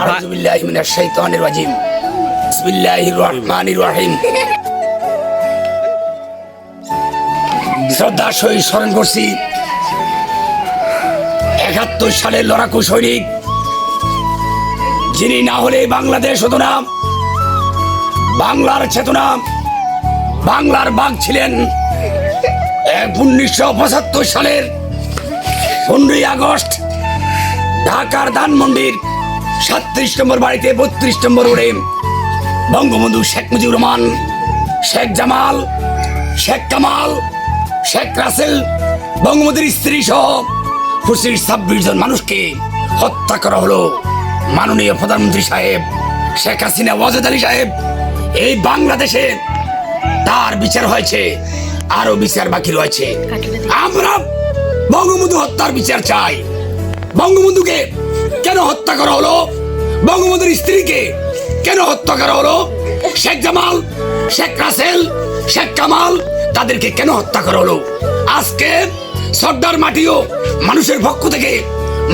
আউযু বিল্লাহি মিনাশ শাইতানির রাজিম। বিসমিল্লাহির রহমানির রহিম। শ্রদ্ধার সহিত স্মরণ করছি ৭১ সালের লড়াকু সৈনিক, যিনি না হলে বাংলাদেশ হতো না, বাংলার চেতনা, বাংলার বাঘ ছিলেন। ১৯৭৫ সালের ১৫ই আগস্ট ঢাকার ধানমন্ডির ৩৭ নম্বর বাড়িতে ৩২ নম্বর রোডে বঙ্গবন্ধু শেখ মুজিবুর রহমান, শেখ জামাল, শেখ কামাল, শেখ রাসেল, বঙ্গবন্ধুর স্ত্রী সহ ২৬ জন মানুষকে হত্যা করা হলো। মাননীয় প্রধানমন্ত্রী সাহেব শেখ হাসিনা, ওয়াজেদ আলী সাহেব, এই বাংলাদেশে তার বিচার হয়েছে, আরো বিচার বাকি রয়েছে। আমরা বঙ্গবন্ধু হত্যার বিচার চাই। বঙ্গবন্ধুকে কেন হত্যা করা হলো? বঙ্গবন্ধুর স্ত্রীকে কেন হত্যা করা হলো? শেখ জামাল, শেখ রাসেল, শেখ কামাল, তাদেরকে কেন হত্যা করা হলো? আজকে সর্দার মাটিও মানুষের পক্ষ থেকে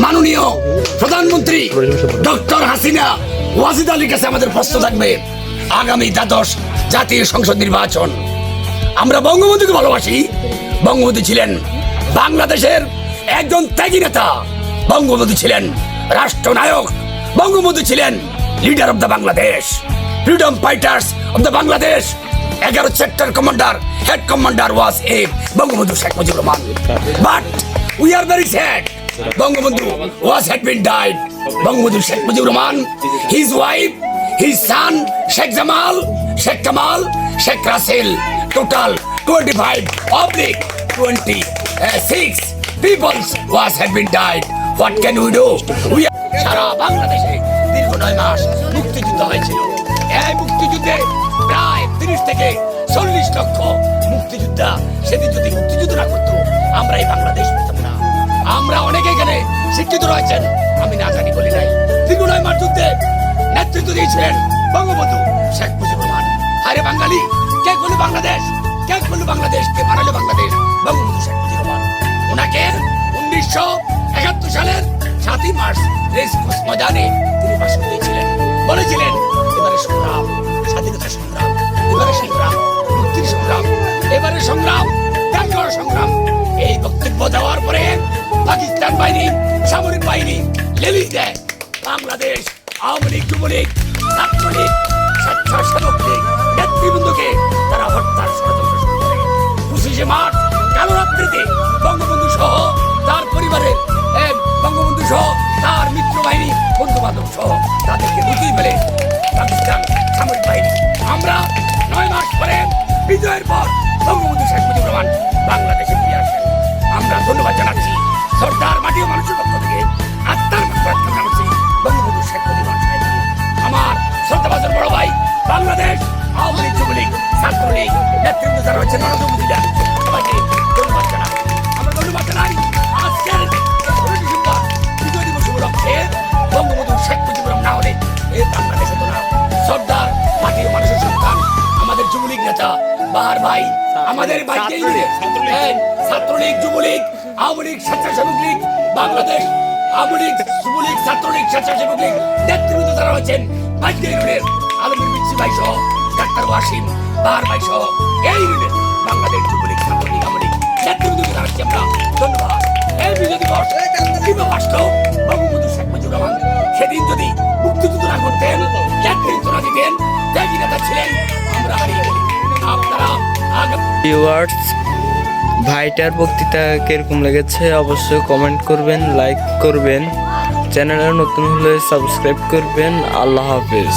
মাননীয় প্রধানমন্ত্রী ডক্টর হাসিনা, ওয়াজেদ আলীর কাছে আমাদের প্রশ্ন থাকবে, আগামী দ্বাদশ জাতীয় সংসদ নির্বাচন। আমরা বঙ্গবন্ধুকে ভালোবাসি। বঙ্গবন্ধু ছিলেন বাংলাদেশের একজন ত্যাগী নেতা। বঙ্গবন্ধু ছিলেন রাষ্ট্রনায়ক। বঙ্গবন্ধু ছিলেন leader of the Bangladesh, freedom fighters of the Bangladesh. 11 sector commander, head commander was a Bangabandhu Sheikh Mujibur Rahman. But we are very sad, Bangabandhu had been died. Bangabandhu Sheikh Mujibur Rahman, his wife, his son Sheikh Jamal, Sheikh Kamal, Sheikh Russel, total 25/26 people had been died. What can we do? সারা বাংলাদেশে দীর্ঘ 9 মাস মুক্তিযুদ্ধ হয়েছিল। এই মুক্তিযুদ্ধে প্রায় 30 থেকে 40 লক্ষ মুক্তিযোদ্ধা সেদিন যদি মুক্তিযুদ্ধ না করতো, আমরা এই বাংলাদেশ পেতাম না। আমরা অনেকে এখানে শিক্ষিত রয়েছেন, আমি না জানি বলি নাই। দীর্ঘ 9 মাস যুদ্ধে নেতৃত্ব দিয়েছিলেন বঙ্গবন্ধু শেখ মুজিবুর রহমান। আরে বাঙালি, কে করলো বাংলাদেশ? কে করলো বাংলাদেশ? কে বানালো বাংলাদেশ? বঙ্গবন্ধু শেখ মুজিবুর রহমান। ওনাকে 1971 সালের 7ই মার্চ রেসকোর্স ময়দানে তিনি ভাষণ দিয়েছিলেন। বলেছিলেন, এবারে সংগ্রাম, স্বাধীনতা সংগ্রাম, এবারে সংগ্রাম, মুক্তির সংগ্রাম, এবারে সংগ্রাম, ত্যাগ করার সংগ্রাম। এই বক্তব্য দেওয়ার পরে পাকিস্তান বাহিনী, সামরিক বাহিনী লেলিয়ে দেয় বাংলাদেশ আওয়ামী লীগ, যুবলীগ, ছাত্রলীগ, স্বেচ্ছাসেবক লীগ নেতৃবৃন্দকে তারা হত্যার ষড়যন্ত্র শুরু করে। 25শে মার্চ কালো রাত্রিতে বঙ্গবন্ধু সহ তার পরিবারের, বঙ্গবন্ধু সহ তার মিত্র বাহিনী, বন্ধু বান্ধব সহ তাদেরকে লুকিয়ে ফেলে পাকিস্তান সামরিক বাহিনী। আমরা 9 মাস পরে বিজয়ের পর বঙ্গবন্ধু শেখ মুজিবুর রহমান বাংলাদেশে ফিরে আসেন। আমরা ধন্যবাদ জানাচ্ছি সর্দার মাটি ও মানুষের পক্ষ থেকে আত্মার মাত্রাত জানাচ্ছি বঙ্গবন্ধু শেখ মুজিবুর রহমান সাহেব। আমার শ্রদ্ধাভাজন বড় ভাই, বাংলাদেশ আওয়ামী লীগ, যুবলীগ, ছাত্রলীগ নেতৃত্ব যারা রয়েছে, নরেন্দ্র সবাইকে ধন্যবাদ জানাই। আমরা ধন্যবাদ জানাই আজকের 16 ডিসেম্বর বিজয় দিবস উপলক্ষে। বঙ্গবন্ধু শেখ মুজিবুর রহমান না হলে এই বাংলাদেশ হতো না। সর্দার মাটি ও মানুষের সন্তান, আমাদের যুবলীগ নেতা বাহার ভাই, আমাদের ছাত্রলীগ, যুবলীগ, আওয়ামী লীগ, স্বেচ্ছাসেবক লীগ, বাংলাদেশ আওয়ামী লীগ, যুবলীগ, ছাত্রলীগ, স্বেচ্ছাসেবক লীগ নেতৃবৃন্দ যারা রয়েছেন, বাজগের ইউনিয়নের আলমগীর মির্চি ভাই সহ, ডাক্তার ওয়াসিম, বাহার ভাই সহ এই ইউনিয়নের বাংলাদেশ যুবলীগ, ছাত্রলীগ, আওয়ামী লীগ নেতৃবৃন্দকে জানাচ্ছি আমরা ধন্যবাদ। এই বিজয় দিবস কিভাবে আসলো? বঙ্গবন্ধু শেখ মুজিবুর রহমান সেদিন যদি মুক্তিযুদ্ধ না করতেন, নেতৃত্ব না দিতেন, ত্যাগী নেতা ছিলেন, আমরা হারিয়ে গেলি। আপনারা ভিউয়ার্স, ভাইটার বক্তৃতা কিরকম লেগেছে অবশ্যই কমেন্ট করবেন, লাইক করবেন, চ্যানেলে নতুন হলে সাবস্ক্রাইব করবেন। আল্লাহ হাফেজ।